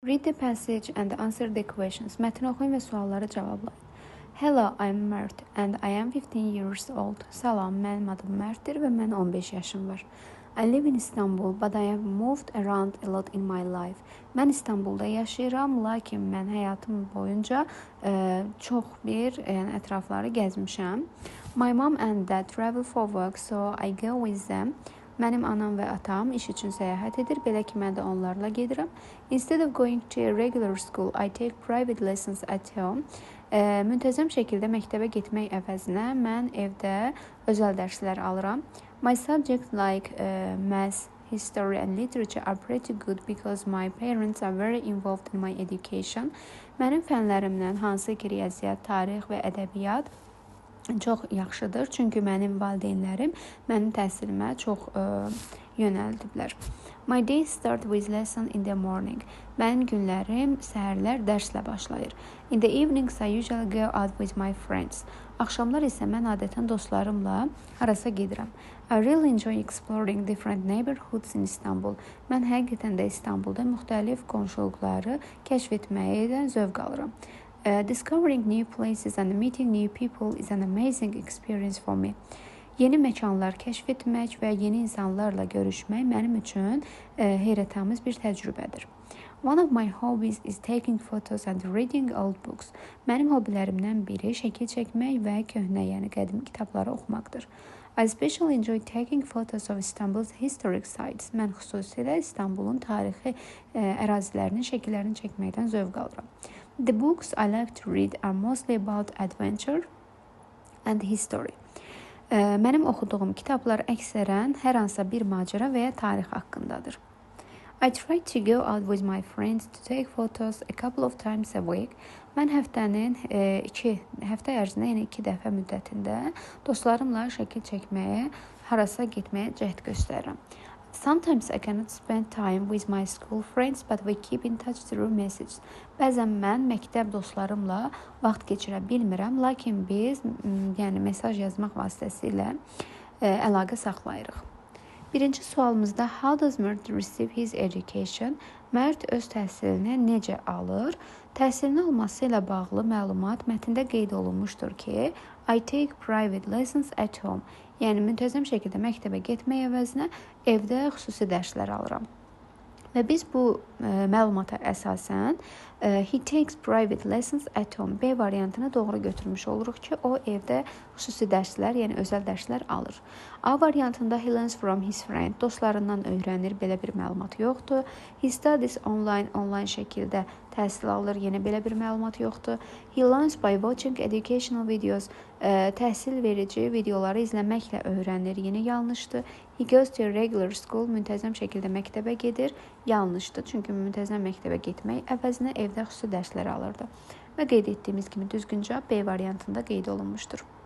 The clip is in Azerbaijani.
Read the passage and answer the questions. Mətni oxuyun və sualları cavablayın. Hello, I'm Mert and I am 15 years old. Salam, mənim adım Mertdir və mən 15 yaşım var. I live in Istanbul, but I have moved around a lot in my life. Mən İstanbulda yaşayıram, lakin mən həyatım boyunca çox ətrafları gəzmişəm. My mom and dad travel for work, so I go with them. Mənim anam və atam iş üçün səyahət edir, belə ki, mən də onlarla gedirəm. Instead of going to a regular school, I take private lessons at home. Müntəzəm şəkildə məktəbə getmək əvəzinə mən evdə özəl dərslər alıram. My subjects like math, history and literature are pretty good because my parents are very involved in my education. Mənim fənlərimdən hansı ki, riyaziyyat, tarix və ədəbiyyat çox yaxşıdır, çünki mənim valideynlərim mənim təhsilimə çox yönəldiblər. My day start with lesson in the morning. Mənim günlərim səhərlər dərslə başlayır. In the evenings I usually go out with my friends. Axşamlar isə mən adətən dostlarımla harasa gedirəm. I really enjoy exploring different neighborhoods in Istanbul. Mən həqiqətən də İstanbulda müxtəlif qonşuluqları kəşf etməkdən zövq alıram. Discovering new places and meeting new people is an amazing experience for me. Yeni məkanlar kəşf etmək və yeni insanlarla görüşmək mənim üçün heyrətamiz bir təcrübədir. One of my hobbies is taking photos and reading old books. Mənim hobbilərimdən biri şəkil çəkmək və köhnə, yəni qədim kitabları oxumaqdır. I especially enjoy taking photos of Istanbul's historic sites. Mən xüsusilə İstanbulun tarixi ərazilərinin şəkillərini çəkməkdən zövq alıram. The books I like to read are mostly about adventure and history. Mənim oxuduğum kitablar əksərən hər hansısa bir macəra və ya tarix haqqındadır. I try to go out with my friends to take photos a couple of times a week. Mən həftə ərzində, yəni 2 dəfə müddətində dostlarımla şəkil çəkməyə, harasa getməyə cəhd göstərirəm. Sometimes I cannot spend time with my school friends, but we keep in touch through messages. Bəzən mən məktəb dostlarımla vaxt keçirə bilmirəm, lakin biz mesaj yazmaq vasitəsilə əlaqə saxlayırıq. Birinci sualımızda How does Mert receive his education? Mert öz təhsilini necə alır? Təhsilini alması ilə bağlı məlumat mətndə qeyd olunmuşdur ki, I take private lessons at home. Yəni müntəzəm şəkildə məktəbə getmək əvəzinə evdə xüsusi dərslər alıram. Və biz bu məlumata əsasən he takes private lessons at home B variantını doğru götürmüş oluruq ki, o evdə xüsusi dərslər, yəni özəl dərslər alır. A variantında he learns from his friend, dostlarından öyrənir, belə bir məlumat yoxdur. He studies online şəkildə təhsil alır, yenə belə bir məlumat yoxdur. He learns by watching educational videos, təhsil verici videoları izləməklə öyrənir, yenə yanlışdır. He goes to a regular school, müntəzəm şəkildə məktəbə gedir, yanlışdır. Çünki müntəzəm məktəbə getmək əvəzinə evdə xüsusi dərslər alırdı. Və qeyd etdiyimiz kimi düzgün cavab B variantında qeyd olunmuşdur.